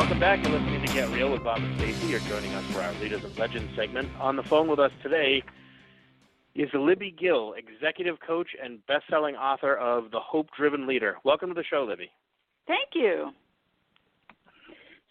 Welcome back. You're listening to Get Real with Bob and Stacy. You're joining us for our Leaders and Legends segment. On the phone with us today is Libby Gill, executive coach and best-selling author of The Hope-Driven Leader. Welcome to the show, Libby. Thank you.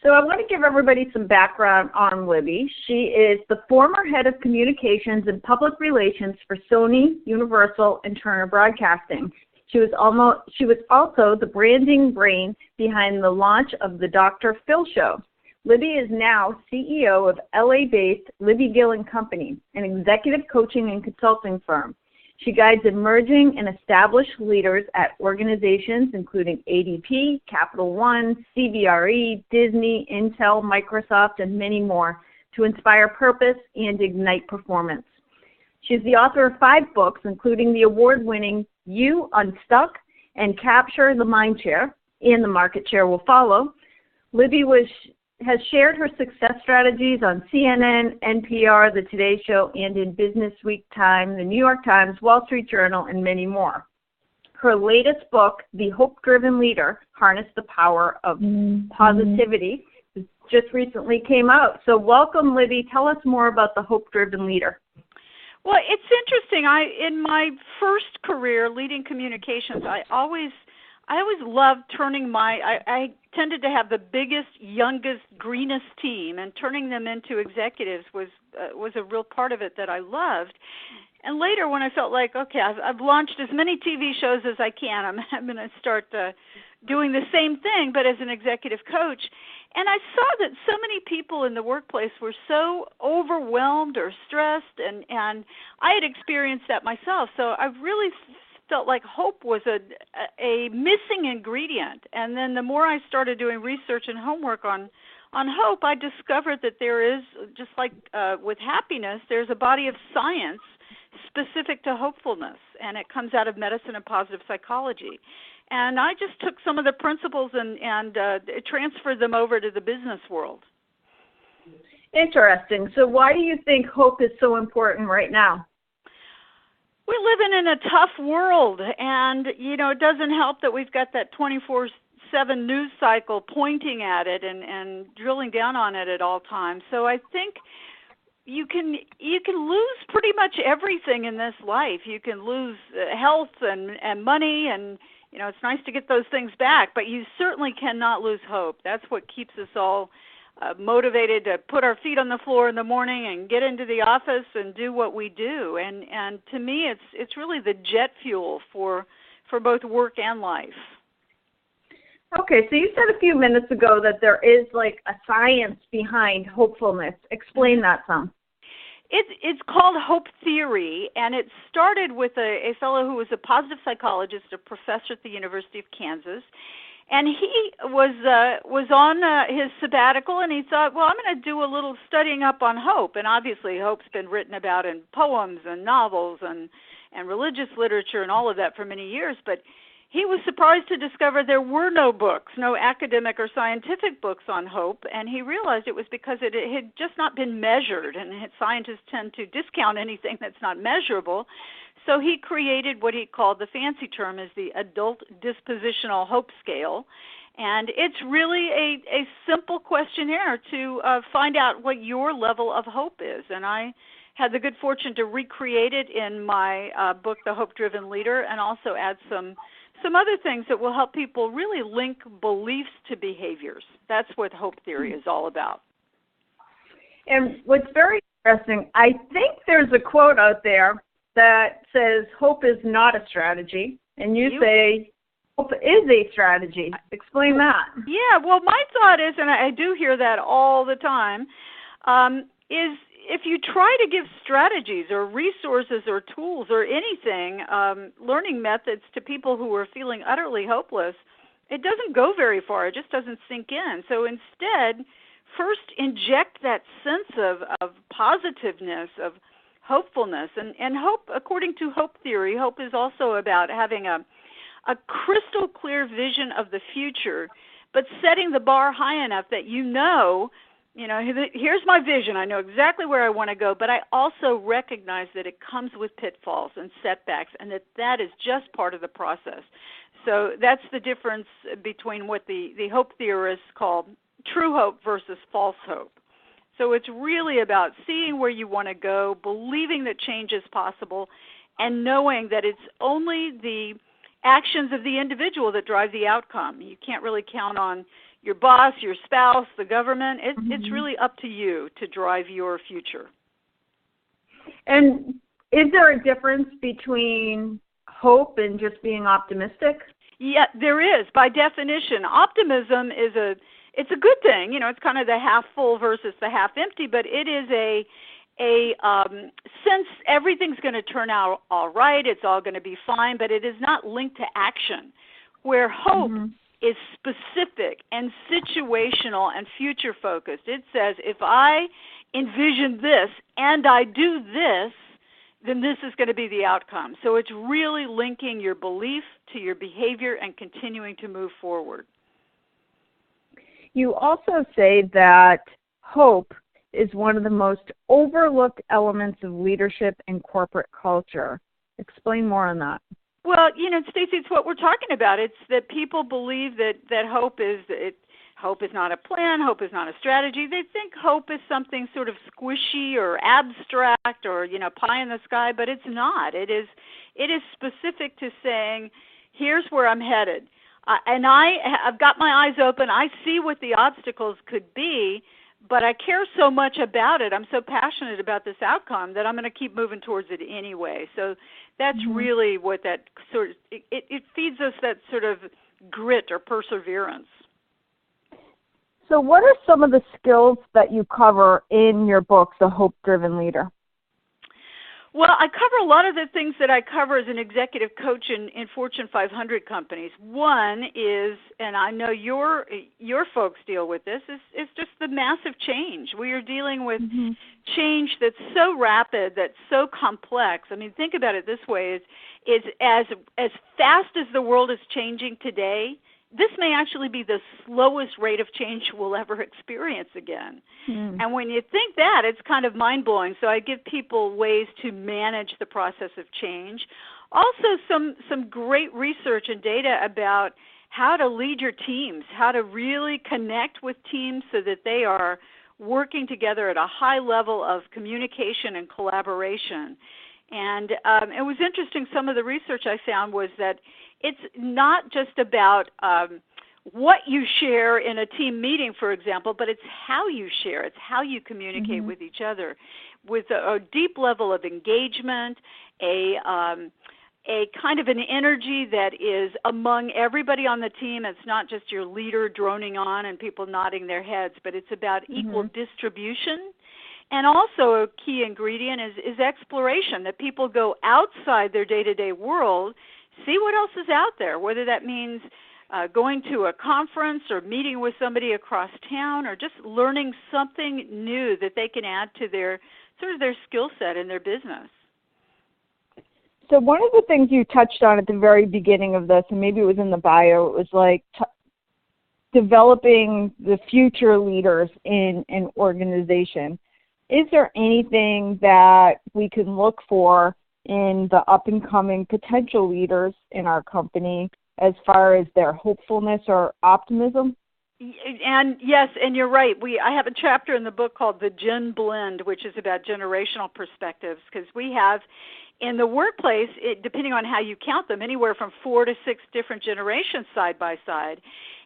So I want to give everybody some background on Libby. She is the former head of communications and public relations for Sony, Universal, and Turner Broadcasting. She was also the branding brain behind the launch of the Dr. Phil Show. Libby is now CEO of LA-based Libby Gill and Company, an executive coaching and consulting firm. She guides emerging and established leaders at organizations including ADP, Capital One, CBRE, Disney, Intel, Microsoft, and many more to inspire purpose and ignite performance. She's the author of 5 books, including the award-winning You Unstuck and Capture the Mind Share, and the Market Share Will Follow. Libby has shared her success strategies on CNN, NPR, The Today Show, and in Business Week Time, the New York Times, Wall Street Journal, and many more. Her latest book, The Hope-Driven Leader, Harness the Power of Positivity, just recently came out. So welcome, Libby. Tell us more about The Hope-Driven Leader. Well, it's interesting. In my first career leading communications, I always loved turning I tended to have the biggest, youngest, greenest team, and turning them into executives was a real part of it that I loved. And later, when I felt like, okay, I've launched as many TV shows as I can, I'm going to start doing the same thing, but as an executive coach. And I saw that so many people in the workplace were so overwhelmed or stressed, and I had experienced that myself. So I really felt like hope was a missing ingredient. And then the more I started doing research and homework on hope, I discovered that there is, just like with happiness, there's a body of science specific to hopefulness, and it comes out of medicine and positive psychology. And I just took some of the principles and transferred them over to the business world. Interesting. So why do you think hope is so important right now? We're living in a tough world, and, it doesn't help that we've got that 24/7 news cycle pointing at it and drilling down on it at all times. So I think you can lose pretty much everything in this life. You can lose health and money, and it's nice to get those things back, but you certainly cannot lose hope. That's what keeps us all motivated to put our feet on the floor in the morning and get into the office and do what we do. And to me, it's really the jet fuel for both work and life. Okay, so you said a few minutes ago that there is like a science behind hopefulness. Explain that some. It's called hope theory, and it started with a fellow who was a positive psychologist, a professor at the University of Kansas, and he was on his sabbatical, and he thought, well, I'm going to do a little studying up on hope, and obviously hope's been written about in poems and novels and religious literature and all of that for many years, but he was surprised to discover there were no books, no academic or scientific books on hope, and he realized it was because it had just not been measured, and scientists tend to discount anything that's not measurable. So he created what he called, the fancy term is the Adult Dispositional Hope Scale, and it's really a simple questionnaire to find out what your level of hope is. And I had the good fortune to recreate it in my book, The Hope-Driven Leader, and also add some other things that will help people really link beliefs to behaviors. That's what hope theory is all about. And what's very interesting, I think there's a quote out there that says hope is not a strategy, and you say hope is a strategy. Explain that. Yeah, well, my thought is, and I do hear that all the time, is if you try to give strategies or resources or tools or anything, learning methods to people who are feeling utterly hopeless, it doesn't go very far. It just doesn't sink in. So instead, first inject that sense of positiveness, of hopefulness. And hope, according to hope theory, hope is also about having a crystal clear vision of the future, but setting the bar high enough that here's my vision. I know exactly where I want to go, but I also recognize that it comes with pitfalls and setbacks, and that is just part of the process. So that's the difference between what the hope theorists call true hope versus false hope. So it's really about seeing where you want to go, believing that change is possible, and knowing that it's only the actions of the individual that drive the outcome. You can't really count on your boss, your spouse, the government. It's really up to you to drive your future. And is there a difference between hope and just being optimistic? Yeah, there is. By definition, optimism is it's a good thing. You know, it's kind of the half full versus the half empty, but it is a sense everything's going to turn out all right, it's all going to be fine, but it is not linked to action, where hope is specific and situational and future focused. It says, if I envision this and I do this, then this is going to be the outcome. So it's really linking your belief to your behavior and continuing to move forward. You also say that hope is one of the most overlooked elements of leadership and corporate culture. Explain more on that. Well, you know, Stacey, it's what we're talking about. It's that people believe that hope is not a plan, hope is not a strategy. They think hope is something sort of squishy or abstract or, you know, pie in the sky, but it's not. It is specific to saying, here's where I'm headed. And I've got my eyes open. I see what the obstacles could be, but I care so much about it. I'm so passionate about this outcome that I'm going to keep moving towards it anyway. So that's really what that sort of, it feeds us that sort of grit or perseverance. So what are some of the skills that you cover in your book, The Hope-Driven Leader? Well, I cover a lot of the things that I cover as an executive coach in Fortune 500 companies. One is, and I know your folks deal with this, is just the massive change. We are dealing with change that's so rapid, that's so complex. I mean, think about it this way, is as fast as the world is changing today, this may actually be the slowest rate of change we'll ever experience again. And when you think that, it's kind of mind-blowing. So I give people ways to manage the process of change. Also, some great research and data about how to lead your teams, how to really connect with teams so that they are working together at a high level of communication and collaboration. And it was interesting, some of the research I found was that it's not just about what you share in a team meeting, for example, but it's how you share. It's how you communicate with each other with a deep level of engagement, a kind of an energy that is among everybody on the team. It's not just your leader droning on and people nodding their heads, but it's about equal distribution. And also a key ingredient is exploration, that people go outside their day-to-day world, see what else is out there, whether that means going to a conference or meeting with somebody across town or just learning something new that they can add to their sort of their skill set in their business. So one of the things you touched on at the very beginning of this, and maybe it was in the bio, it was like developing the future leaders in an organization. Is there anything that we can look for in the up-and-coming potential leaders in our company as far as their hopefulness or optimism? And yes, and you're right. I have a chapter in the book called The Gen Blend, which is about generational perspectives, because we have in the workplace, depending on how you count them, anywhere from 4 to 6 different generations side by side.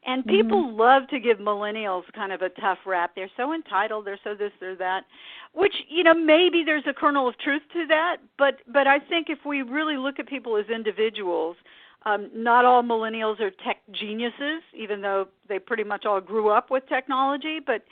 And people love to give millennials kind of a tough rap. They're so entitled, they're so this, they're that, which, you know, maybe there's a kernel of truth to that. But I think if we really look at people as individuals, not all millennials are tech geniuses, even though they pretty much all grew up with technology, but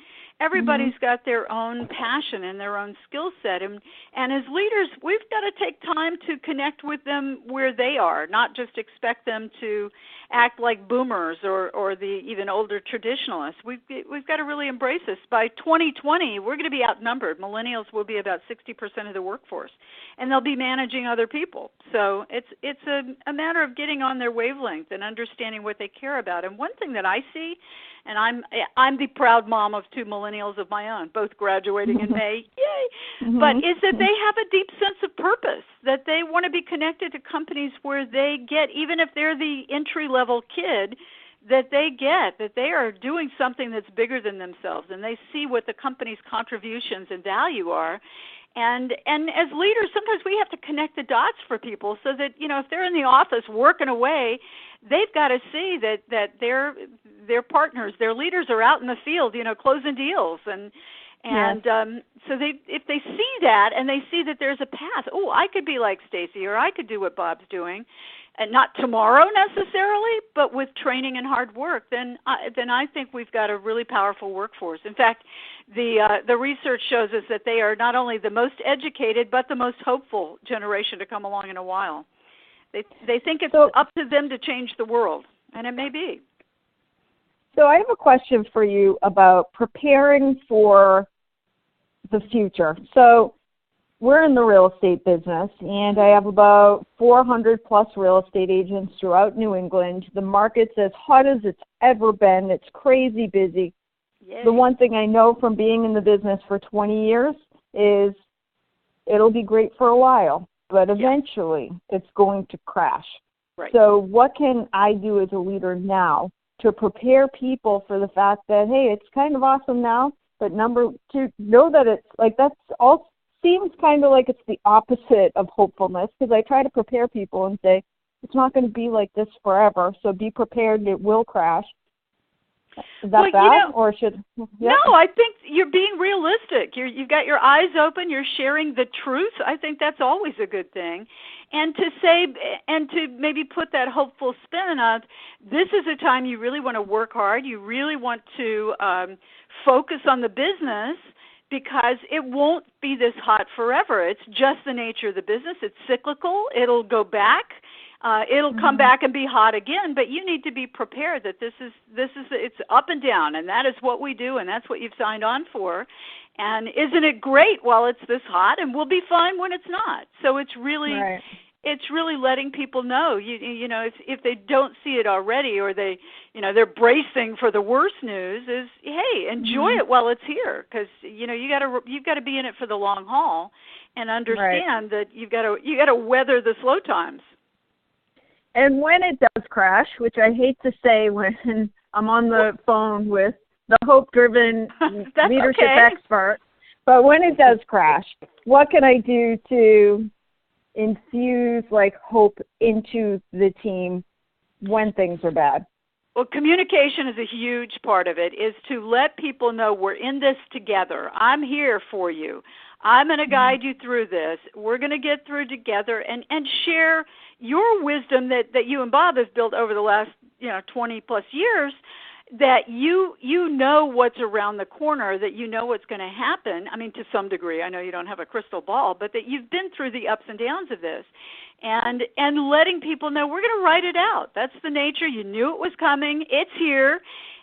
everybody's got their own passion and their own skill set. And as leaders, we've got to take time to connect with them where they are, not just expect them to act like boomers or the even older traditionalists. We've got to really embrace this. By 2020, we're going to be outnumbered. Millennials will be about 60% of the workforce, and they'll be managing other people. So it's a matter of getting on their wavelength and understanding what they care about. And one thing that I see, and I'm the proud mom of 2 millennials of my own, both graduating in May, yay! But is that they have a deep sense of purpose, that they want to be connected to companies where they get, even if they're the entry-level kid, that they get, that they are doing something that's bigger than themselves, and they see what the company's contributions and value are. And as leaders, sometimes we have to connect the dots for people so that, if they're in the office working away, they've got to see that their partners, their leaders are out in the field, closing deals. And so if they see that and they see that there's a path, I could be like Stacy, or I could do what Bob's doing, and not tomorrow necessarily, but with training and hard work, then I think we've got a really powerful workforce. In fact, the research shows us that they are not only the most educated, but the most hopeful generation to come along in a while. They think it's up to them to change the world, and it may be. So I have a question for you about preparing for the future. So we're in the real estate business, and I have about 400 plus real estate agents throughout New England. The market's as hot as it's ever been. It's crazy busy. Yay. The one thing I know from being in the business for 20 years is it'll be great for a while, but eventually it's going to crash. Right. So what can I do as a leader now to prepare people for the fact that, hey, it's kind of awesome now, but number two, know that it's like that's all seems kind of like it's the opposite of hopefulness, because I try to prepare people and say, it's not going to be like this forever, so be prepared, it will crash. Is that bad? Or should... Yeah. No, I think you're being realistic. You've got your eyes open, you're sharing the truth. I think that's always a good thing. And to maybe put that hopeful spin of, this is a time you really want to work hard, you really want to focus on the business, because it won't be this hot forever. It's just the nature of the business. It's cyclical. It'll go back. It'll come back and be hot again. But you need to be prepared that it's up and down, and that is what we do, and that's what you've signed on for. And isn't it great while it's this hot? And we'll be fine when it's not. So it's really. Right. It's really letting people know, if they don't see it already, or they're bracing for the worst news, is, hey, enjoy it while it's here, because you've got to be in it for the long haul, and understand that you've got to weather the slow times. And when it does crash, which I hate to say when I'm on the phone with the hope-driven leadership expert, but when it does crash, what can I do to infuse hope into the team when things are bad? Well, communication is a huge part of it, is to let people know we're in this together. I'm here for you. I'm going to guide you through this. We're going to get through together, and share your wisdom that you and Bob have built over the last 20 plus years, that you know what's around the corner, that you know what's going to happen. I mean, to some degree, I know you don't have a crystal ball, but that you've been through the ups and downs of this, and letting people know we're going to write it out. That's the nature. You knew it was coming. It's here.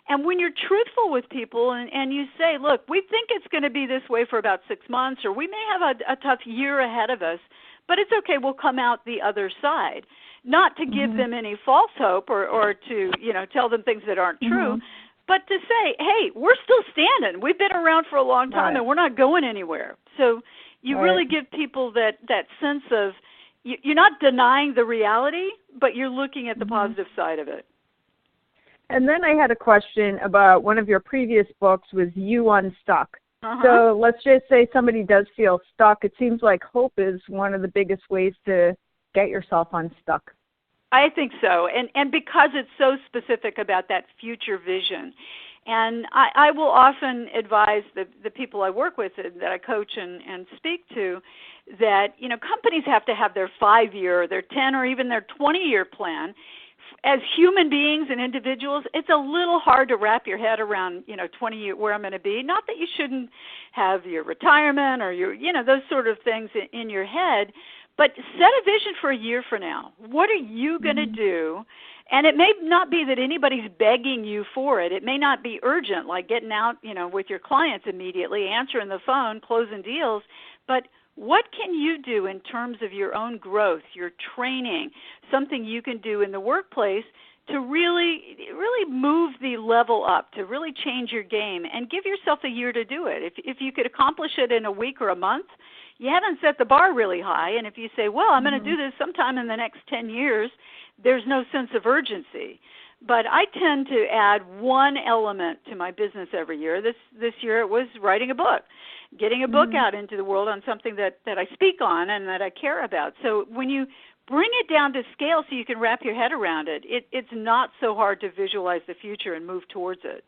And when you're truthful with people and you say, look, we think it's going to be this way for about 6 months, or we may have a tough year ahead of us, but it's okay. We'll come out the other side. Not to give them any false hope or to, tell them things that aren't true, but to say, hey, we're still standing. We've been around for a long time, and we're not going anywhere. So you really give people that sense of, you're not denying the reality, but you're looking at the positive side of it. And then I had a question about one of your previous books was You Unstuck. So let's just say somebody does feel stuck. It seems like hope is one of the biggest ways to get yourself unstuck. I think so, and because it's so specific about that future vision. And I will often advise the people I work with, that I coach and speak to, that companies have to have their 5-year, their 10, or even their 20-year plan. As human beings and individuals, it's a little hard to wrap your head around, 20 years where I'm going to be. Not that you shouldn't have your retirement or your, those sort of things in your head, but set a vision for a year from now. What are you going to do? And it may not be that anybody's begging you for it. It may not be urgent, like getting out, with your clients immediately, answering the phone, closing deals. But what can you do in terms of your own growth, your training, something you can do in the workplace to really move the level up, to really change your game, and give yourself a year to do it? If you could accomplish it in a week or a month, you haven't set the bar really high. And if you say, well, I'm going to do this sometime in the next 10 years, there's no sense of urgency. But I tend to add one element to my business every year. This year it was writing a book, getting a book out into the world on something that I speak on and that I care about. So when you bring it down to scale so you can wrap your head around it, it's not so hard to visualize the future and move towards it.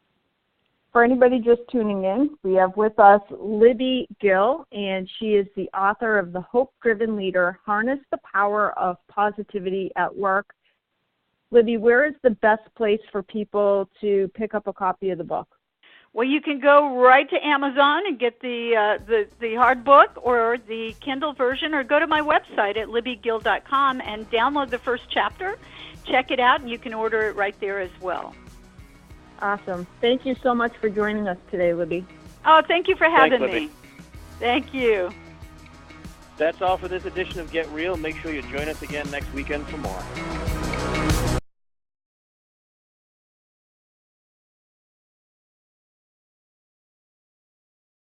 For anybody just tuning in, we have with us Libby Gill, and she is the author of The Hope-Driven Leader, Harness the Power of Positivity at Work. Libby, where is the best place for people to pick up a copy of the book? Well, you can go right to Amazon and get the hard book or the Kindle version, or go to my website at libbygill.com and download the first chapter. Check it out, and you can order it right there as well. Awesome. Thank you so much for joining us today, Libby. Oh, thank you for having Thanks, me. Thank you. That's all for this edition of Get Real. Make sure you join us again next weekend for more.